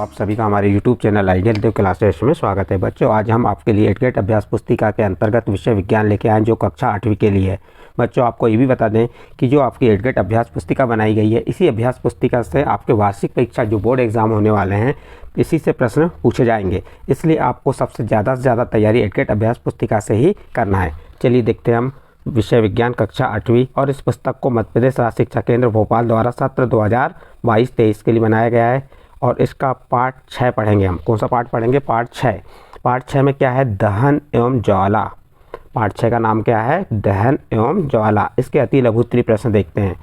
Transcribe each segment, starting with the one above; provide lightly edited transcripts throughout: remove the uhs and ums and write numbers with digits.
आप सभी का हमारे YouTube चैनल आइडियल देव क्लासेस में स्वागत है। बच्चों, आज हम आपके लिए 8th ग्रेड अभ्यास पुस्तिका के अंतर्गत विषय विज्ञान लेके आए जो कक्षा 8वीं के लिए है। बच्चों, आपको ये भी बता दें कि जो आपकी 8th ग्रेड अभ्यास पुस्तिका बनाई गई है, इसी अभ्यास पुस्तिका से आपके वार्षिक परीक्षा जो बोर्ड एग्जाम होने वाले हैं, इसी से प्रश्न पूछे जाएंगे। इसलिए आपको सबसे ज़्यादा तैयारी 8th ग्रेड अभ्यास पुस्तिका से ही करना है। चलिए देखते हैं हम विषय विज्ञान कक्षा 8वीं। और इस पुस्तक को मध्य प्रदेश राज्य शिक्षा केंद्र भोपाल द्वारा सत्र 2022-23 के लिए बनाया गया है। और इसका पार्ट 6 पढ़ेंगे हम। कौन सा पार्ट पढ़ेंगे? पार्ट 6। पार्ट 6 में क्या है? दहन एवं ज्वाला। पार्ट 6 का नाम क्या है? दहन एवं ज्वाला। इसके अति लघु उत्तरीय प्रश्न देखते हैं।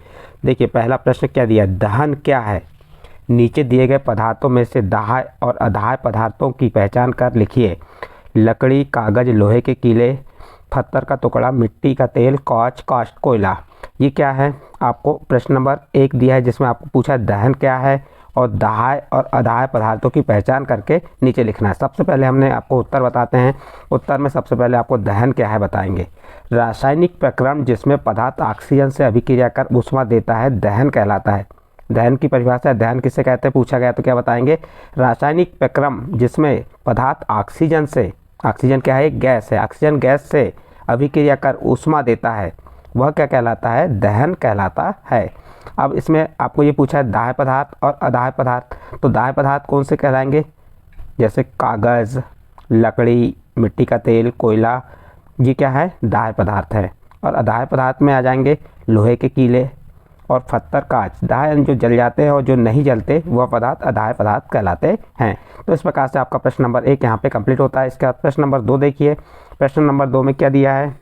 देखिए, पहला प्रश्न क्या दिया? दहन क्या है? नीचे दिए गए पदार्थों में से दाह्य और अदाह्य पदार्थों की पहचान कर लिखिए। लकड़ी, कागज, लोहे के कीले, पत्थर का टुकड़ा, मिट्टी का तेल, कास्ट, कोयला। ये क्या है? आपको प्रश्न नंबर 1 दिया है जिसमें आपको पूछा दहन क्या है और दाह्य और अदाह्य पदार्थों की पहचान करके नीचे लिखना है। सबसे पहले हमने आपको उत्तर बताते हैं। उत्तर में सबसे पहले आपको दहन क्या है बताएंगे। रासायनिक प्रक्रम जिसमें पदार्थ ऑक्सीजन से अभिक्रिया कर ऊष्मा देता है, दहन कहलाता है। दहन की परिभाषा, दहन किसे कहते हैं पूछा गया तो क्या बताएंगे? रासायनिक प्रक्रम जिसमें पदार्थ ऑक्सीजन से, ऑक्सीजन क्या है? एक गैस है, ऑक्सीजन गैस से अभिक्रिया कर ऊष्मा देता है, वह क्या कहलाता है? दहन कहलाता है। अब इसमें आपको ये पूछा है दाह्य पदार्थ और अदाह्य पदार्थ। तो दाह्य पदार्थ कौन से कहलाएंगे? जैसे कागज़, लकड़ी, मिट्टी का तेल, कोयला, ये क्या है? दाह्य पदार्थ है। और अदाह्य पदार्थ में आ जाएंगे लोहे के कीले और पत्थर, कांच। दाह्य जो जल जाते हैं और जो नहीं जलते वह पदार्थ अदाह्य पदार्थ कहलाते हैं। तो इस प्रकार से आपका प्रश्न नंबर 1 यहाँ पे कंप्लीट होता है। इसके बाद प्रश्न नंबर 2 देखिए। प्रश्न नंबर 2 में क्या दिया है?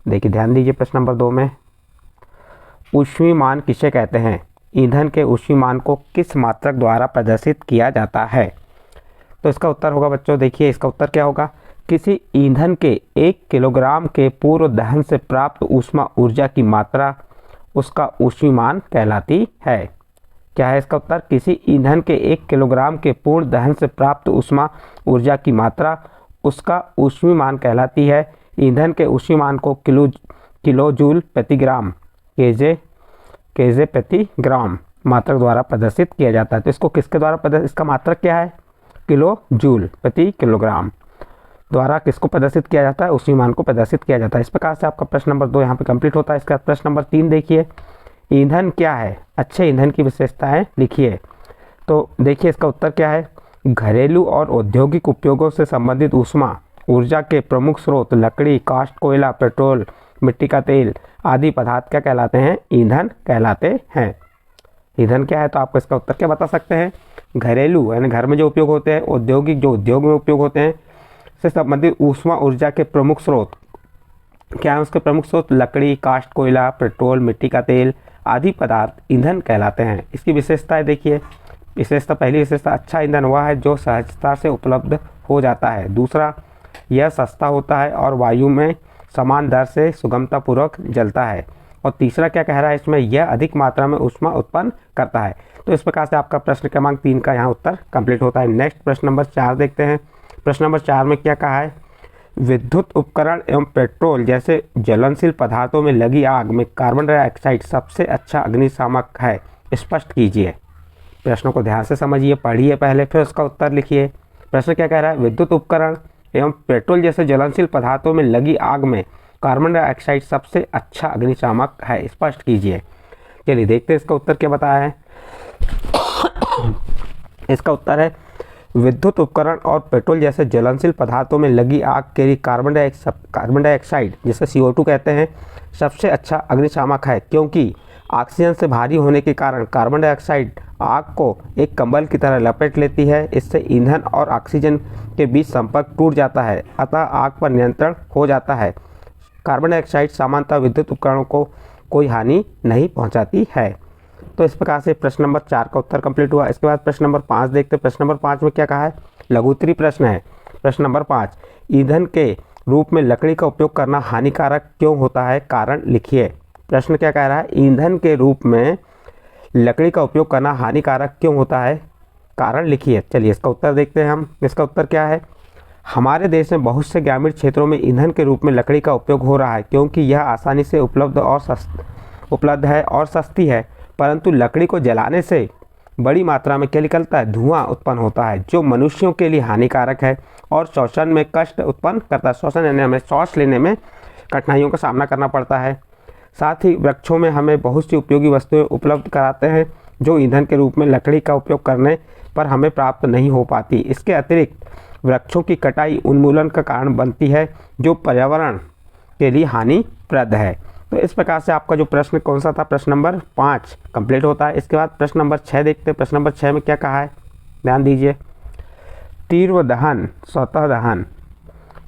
देखिए, ध्यान दीजिए। प्रश्न नंबर 2 में ऊष्मीमान किसे कहते हैं? ईंधन के ऊष्मीमान को किस मात्रक द्वारा प्रदर्शित किया जाता है? तो इसका उत्तर होगा बच्चों, देखिए इसका उत्तर क्या होगा? किसी ईंधन के 1 किलोग्राम के पूर्व दहन से प्राप्त ऊष्मा ऊर्जा की मात्रा उसका ऊष्मीमान कहलाती है। क्या है इसका उत्तर? किसी ईंधन के 1 किलोग्राम के पूर्ण दहन से प्राप्त ऊष्मा ऊर्जा की मात्रा उसका ऊष्मीमान कहलाती है। ईंधन के ऊष्मीमान को किलो जूल प्रति ग्राम, केजे प्रति ग्राम मात्रक द्वारा प्रदर्शित किया जाता है। तो इसको किसके द्वारा प्रदर्शित, इसका मात्रक क्या है? किलो जूल प्रति किलोग्राम द्वारा किसको प्रदर्शित किया जाता है? ऊष्मीमान को प्रदर्शित किया जाता है। इस प्रकार से आपका प्रश्न नंबर 2 यहाँ पे कंप्लीट होता है। इसका प्रश्न नंबर 3 देखिए। ईंधन क्या है? अच्छे ईंधन की विशेषताएं लिखिए। तो देखिए इसका उत्तर क्या है? घरेलू और औद्योगिक उपयोगों से संबंधित ऊष्मा ऊर्जा के प्रमुख स्रोत लकड़ी, काष्ठ, कोयला, पेट्रोल, मिट्टी का तेल आदि पदार्थ क्या कहलाते हैं? ईंधन कहलाते हैं। ईंधन क्या है? तो आप इसका उत्तर क्या बता सकते हैं? घरेलू यानी घर में जो उपयोग होते हैं, औद्योगिक जो उद्योग में उपयोग होते हैं से संबंधित ऊष्मा ऊर्जा के प्रमुख स्रोत क्या है? उसके प्रमुख स्रोत लकड़ी, काष्ठ, कोयला, पेट्रोल, मिट्टी का तेल आदि पदार्थ ईंधन कहलाते हैं। इसकी विशेषताएं देखिए। विशेषता, पहली विशेषता, अच्छा ईंधन वह है जो सहजता से उपलब्ध हो जाता है। दूसरा, यह सस्ता होता है और वायु में समान दर से सुगमतापूर्वक जलता है। और तीसरा क्या कह रहा है इसमें? यह अधिक मात्रा में ऊष्मा उत्पन्न करता है। तो इस प्रकार से आपका प्रश्न क्रमांक 3 का यहाँ उत्तर कंप्लीट होता है। नेक्स्ट प्रश्न नंबर 4 देखते हैं। प्रश्न नंबर 4 में क्या कहा है? विद्युत उपकरण एवं पेट्रोल जैसे ज्वलनशील पदार्थों में लगी आग में कार्बन डाइऑक्साइड सबसे अच्छा अग्निशामक है, स्पष्ट कीजिए। प्रश्नों को ध्यान से समझिए, पढ़िए पहले, फिर उसका उत्तर लिखिए। प्रश्न क्या कह रहा है? विद्युत उपकरण एवं पेट्रोल जैसे ज्वलनशील पदार्थों में लगी आग में कार्बन डाइऑक्साइड सबसे अच्छा अग्निशामक है, स्पष्ट कीजिए। चलिए देखते हैं इसका उत्तर क्या बताया है। इसका उत्तर है विद्युत उपकरण और पेट्रोल जैसे ज्वलनशील पदार्थों में लगी आग के लिए कार्बन डाइऑक्साइड जिसे CO2 कहते हैं सबसे अच्छा अग्निशामक है, क्योंकि ऑक्सीजन से भारी होने के कारण कार्बन डाइऑक्साइड आग को एक कंबल की तरह लपेट लेती है। इससे ईंधन और ऑक्सीजन के बीच संपर्क टूट जाता है, अतः आग पर नियंत्रण हो जाता है। कार्बन डाइऑक्साइड सामान्यतः विद्युत उपकरणों को कोई हानि नहीं पहुंचाती है। तो इस प्रकार से प्रश्न नंबर 4 का उत्तर कंप्लीट हुआ। इसके बाद प्रश्न नंबर 5 देखते हैं। प्रश्न नंबर 5 में क्या कहा है? लघु उत्तरीय प्रश्न है। प्रश्न नंबर 5, ईंधन के रूप में लकड़ी का उपयोग करना हानिकारक क्यों होता है? कारण लिखिए। प्रश्न क्या कह रहा है? ईंधन के रूप में लकड़ी का उपयोग करना हानिकारक क्यों होता है? कारण लिखिए। चलिए इसका उत्तर देखते हैं हम। इसका उत्तर क्या है? हमारे देश में बहुत से ग्रामीण क्षेत्रों में ईंधन के रूप में लकड़ी का उपयोग हो रहा है, क्योंकि यह आसानी से उपलब्ध है और सस्ती है। परंतु लकड़ी को जलाने से बड़ी मात्रा में क्या निकलता है, धुआं उत्पन्न होता है, जो मनुष्यों के लिए हानिकारक है और श्वसन में कष्ट उत्पन्न करता है। श्वसन यानी हमें श्वास लेने में कठिनाइयों का सामना करना पड़ता है। साथ ही वृक्षों में हमें बहुत सी उपयोगी वस्तुएं उपलब्ध कराते हैं, जो ईंधन के रूप में लकड़ी का उपयोग करने पर हमें प्राप्त नहीं हो पाती। इसके अतिरिक्त वृक्षों की कटाई उन्मूलन का कारण बनती है, जो पर्यावरण के लिए हानिप्रद है। तो इस प्रकार से आपका जो प्रश्न कौन सा था, प्रश्न नंबर 5 कंप्लीट होता है। इसके बाद प्रश्न नंबर 6 देखते हैं। प्रश्न नंबर 6 में क्या कहा है, ध्यान दीजिए। तीव्र दहन, स्वतः दहन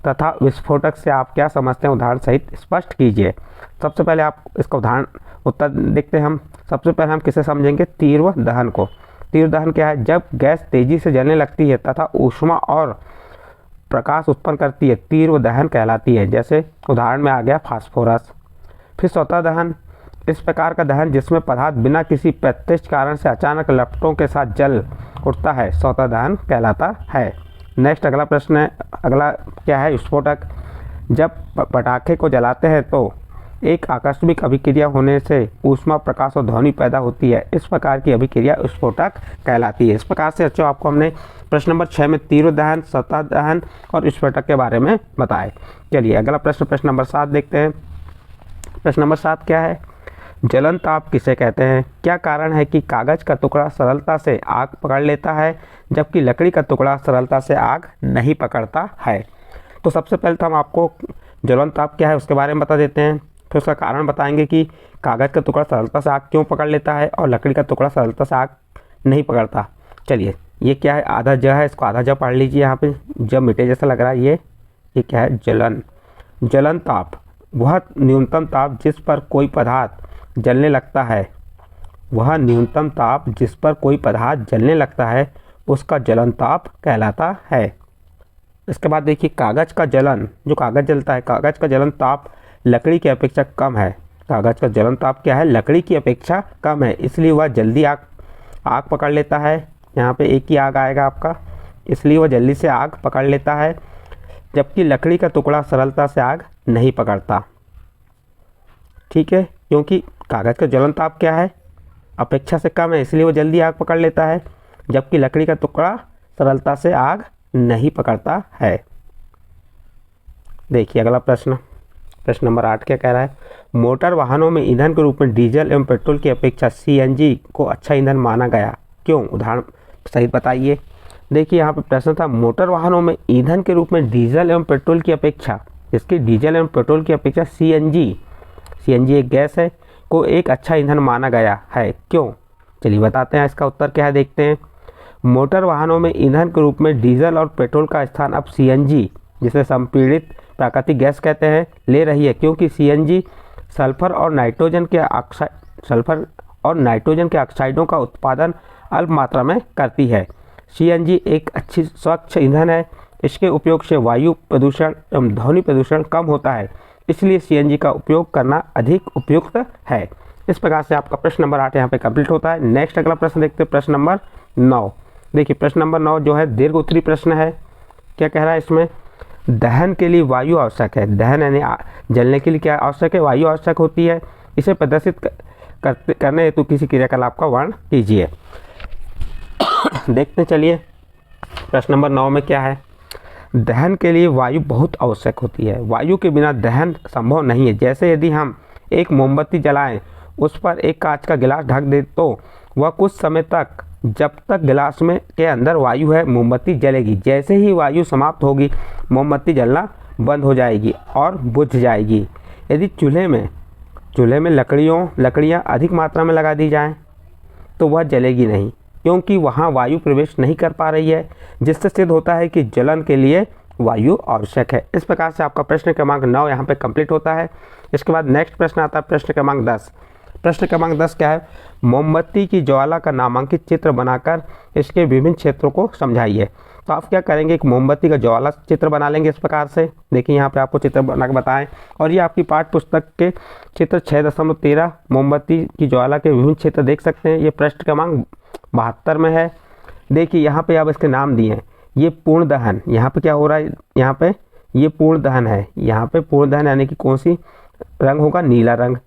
तथा विस्फोटक से आप क्या समझते हैं, उदाहरण सहित स्पष्ट कीजिए। सबसे पहले आप इसका उदाहरण उत्तर देखते हैं हम। सबसे पहले हम किसे समझेंगे, तीव्र दहन को। तीव्र दहन क्या है, जब गैस तेजी से जलने लगती है तथा ऊष्मा और प्रकाश उत्पन्न करती है, तीव्र दहन कहलाती है। जैसे उदाहरण में आ गया फास्फोरस। फिर स्वतः दहन, इस प्रकार का दहन जिसमें पदार्थ बिना किसी प्रत्यक्ष कारण से अचानक लपटों के साथ जल उठता है, स्वतः दहन कहलाता है। नेक्स्ट अगला प्रश्न है, अगला क्या है, विस्फोटक। जब पटाखे को जलाते हैं तो एक आकस्मिक अभिक्रिया होने से ऊष्मा, प्रकाश और ध्वनि पैदा होती है। इस प्रकार की अभिक्रिया विस्फोटक कहलाती है। इस प्रकार से बच्चों आपको हमने प्रश्न नंबर 6 में तीव्र दहन, स्वतः दहन और विस्फोटक के बारे में बताए। चलिए अगला प्रश्न, प्रश्न नंबर 7 देखते हैं। प्रश्न नंबर 7 क्या है, जलन ताप किसे कहते हैं? क्या कारण है कि कागज का टुकड़ा सरलता से आग पकड़ लेता है, जबकि लकड़ी का टुकड़ा सरलता से आग नहीं पकड़ता है? तो सबसे पहले तो हम आपको जलन ताप क्या है उसके बारे में बता देते हैं, फिर उसका कारण बताएंगे कि कागज़ का टुकड़ा सरलता से आग क्यों पकड़ लेता है और लकड़ी का टुकड़ा सरलता से आग नहीं पकड़ता। चलिए, ये क्या है, आधा ज है, इसको आधा ज पढ़ लीजिए। यहाँ पे जब मिटे जैसा लग रहा है, ये क्या है, जलन। जलन ताप वह न्यूनतम ताप जिस पर कोई पदार्थ जलने लगता है, वह न्यूनतम ताप जिस पर कोई पदार्थ जलने लगता है उसका जलन ताप कहलाता है। इसके बाद देखिए, कागज़ का जलन, जो कागज़ जलता है, कागज़ का जलन ताप लकड़ी की अपेक्षा कम है। कागज़ का जलन ताप क्या है, लकड़ी की अपेक्षा कम है, इसलिए वह जल्दी आग पकड़ लेता है। यहाँ पे एक ही आग आएगा आपका, इसलिए वह जल्दी से आग पकड़ लेता है, जबकि लकड़ी का टुकड़ा सरलता से आग नहीं पकड़ता। ठीक है, क्योंकि कागज़ का जलन ताप क्या है, अपेक्षा से कम है, इसलिए वह जल्दी आग पकड़ लेता है, जबकि लकड़ी का टुकड़ा सरलता से आग नहीं पकड़ता है। देखिए अगला प्रश्न, प्रश्न नंबर 8 क्या कह रहा है, मोटर वाहनों में ईंधन के रूप में डीजल एवं पेट्रोल की अपेक्षा सीएनजी को अच्छा ईंधन माना गया, क्यों? उदाहरण सहित बताइए। देखिए यहाँ पे प्रश्न था, मोटर वाहनों में ईंधन के रूप में डीजल एवं पेट्रोल की अपेक्षा, इसकी डीजल एवं पेट्रोल की अपेक्षा सीएनजी एक गैस है, को एक अच्छा ईंधन माना गया है, क्यों? चलिए बताते हैं, इसका उत्तर क्या है देखते हैं। मोटर वाहनों में ईंधन के रूप में डीजल और पेट्रोल का स्थान अब सीएनजी, जिसे संपीड़ित प्राकृतिक गैस कहते हैं, ले रही है, क्योंकि सीएनजी सल्फर और नाइट्रोजन के ऑक्साइडों का उत्पादन अल्प मात्रा में करती है। सीएनजी एक अच्छी स्वच्छ ईंधन है, इसके उपयोग से वायु प्रदूषण एवं ध्वनि प्रदूषण कम होता है, इसलिए सीएनजी का उपयोग करना अधिक उपयुक्त है। इस प्रकार से आपका प्रश्न नंबर 8 यहाँ पे कंप्लीट होता है। नेक्स्ट अगला प्रश्न देखते हैं, प्रश्न नंबर 9। देखिए प्रश्न नंबर 9 जो है दीर्घ उत्तरी प्रश्न है। क्या कह रहा है इसमें, दहन के लिए वायु आवश्यक है। दहन यानी जलने के लिए क्या आवश्यक है, वायु आवश्यक होती है। इसे प्रदर्शित करने हेतु किसी क्रियाकलाप का वर्णन कीजिए। देखते चलिए प्रश्न नंबर 9 में क्या है, दहन के लिए वायु बहुत आवश्यक होती है, वायु के बिना दहन संभव नहीं है। जैसे यदि हम एक मोमबत्ती जलाएं, उस पर एक कांच का गिलास ढक दे तो वह कुछ समय तक, जब तक गिलास में के अंदर वायु है, मोमबत्ती जलेगी। जैसे ही वायु समाप्त होगी, मोमबत्ती जलना बंद हो जाएगी और बुझ जाएगी। यदि चूल्हे में लकड़ियाँ अधिक मात्रा में लगा दी जाएं, तो वह जलेगी नहीं, क्योंकि वहाँ वायु प्रवेश नहीं कर पा रही है, जिससे सिद्ध होता है कि जलन के लिए वायु आवश्यक है। इस प्रकार से आपका प्रश्न क्रमांक 9 यहाँ पे कंप्लीट होता है। इसके बाद नेक्स्ट प्रश्न आता है प्रश्न क्रमांक 10। प्रश्न क्रमांक 10 क्या है, मोमबत्ती की ज्वाला का नामांकित चित्र बनाकर इसके विभिन्न क्षेत्रों को समझाइए। तो आप क्या करेंगे, एक मोमबत्ती का ज्वाला चित्र बना लेंगे इस प्रकार से। देखिए यहाँ पे आपको चित्र बना के बताएं, और ये आपकी पाठ्य पुस्तक के चित्र 6.13 मोमबत्ती की ज्वाला के विभिन्न क्षेत्र देख सकते हैं। ये प्रश्न क्रमांक 72 में है। देखिए यहाँ पे आप इसके नाम दिए हैं, ये पूर्ण दहन, यहाँ पे क्या हो रहा है, यहाँ पे ये पूर्ण दहन है। यहाँ पे पूर्ण दहन यानी कि कौन सी रंग होगा, नीला रंग।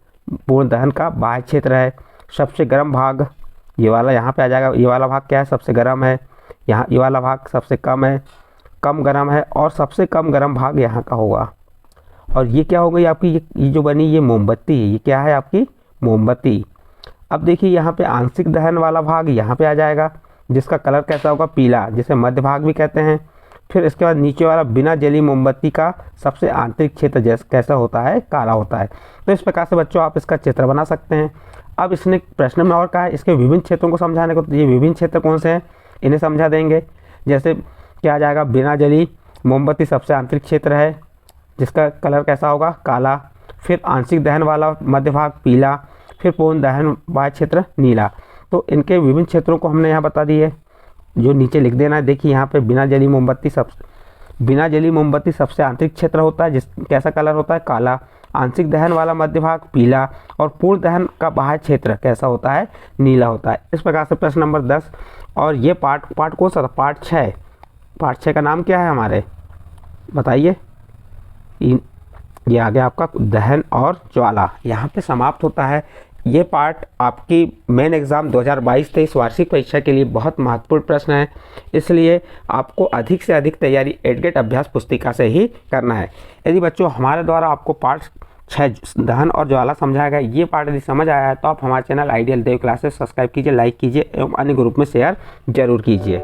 पूर्ण दहन का बाह्य क्षेत्र है। सबसे गर्म भाग ये वाला यहाँ पे आ जाएगा। ये वाला भाग क्या है, सबसे गर्म है। यहाँ ये वाला भाग सबसे कम है, कम गर्म है, और सबसे कम गर्म भाग यहाँ का होगा। और ये क्या हो गई आपकी, ये जो बनी ये मोमबत्ती है। ये क्या है आपकी, मोमबत्ती। अब देखिए यहाँ पे आंशिक दहन वाला भाग यहाँ पे आ जाएगा, जिसका कलर कैसा होगा, पीला, जिसे मध्य भाग भी कहते हैं। फिर इसके बाद नीचे वाला बिना जली मोमबत्ती का सबसे आंतरिक क्षेत्र जैसा कैसा होता है, काला होता है। तो इस प्रकार से बच्चों आप इसका चित्र बना सकते हैं। अब इसने प्रश्न में और कहा है इसके विभिन्न क्षेत्रों को समझाने को, तो ये विभिन्न क्षेत्र कौन से हैं इन्हें समझा देंगे। जैसे क्या आ जाएगा, बिना जली मोमबत्ती सबसे आंतरिक क्षेत्र है, जिसका कलर कैसा होगा, काला। फिर आंशिक दहन वाला मध्य भाग पीला, फिर पूर्ण दहन बाह्य क्षेत्र नीला। तो इनके विभिन्न क्षेत्रों को हमने यहाँ बता दिए, जो नीचे लिख देना है। देखिए यहाँ पे बिना जली मोमबत्ती सबसे आंतरिक क्षेत्र होता है, जिस कैसा कलर होता है, काला। आंशिक दहन वाला मध्य भाग पीला, और पूर्ण दहन का बाह्य क्षेत्र कैसा होता है, नीला होता है। इस प्रकार से प्रश्न नंबर 10। और ये पार्ट कौन सा था, पार्ट 6। पार्ट 6 का नाम क्या है हमारे, बताइए। ये आ गया आपका दहन और ज्वाला, यहाँ पे समाप्त होता है। ये पार्ट आपकी मेन एग्ज़ाम 2022-23 वार्षिक परीक्षा के लिए बहुत महत्वपूर्ण प्रश्न है, इसलिए आपको अधिक से अधिक तैयारी एडगेट अभ्यास पुस्तिका से ही करना है। यदि बच्चों हमारे द्वारा आपको पार्ट 6 दहन और ज्वाला समझाया गया, ये पार्ट यदि समझ आया है तो आप हमारे चैनल आइडियल देव क्लासेस सब्सक्राइब कीजिए, लाइक कीजिए एवं अन्य ग्रुप में शेयर जरूर कीजिए।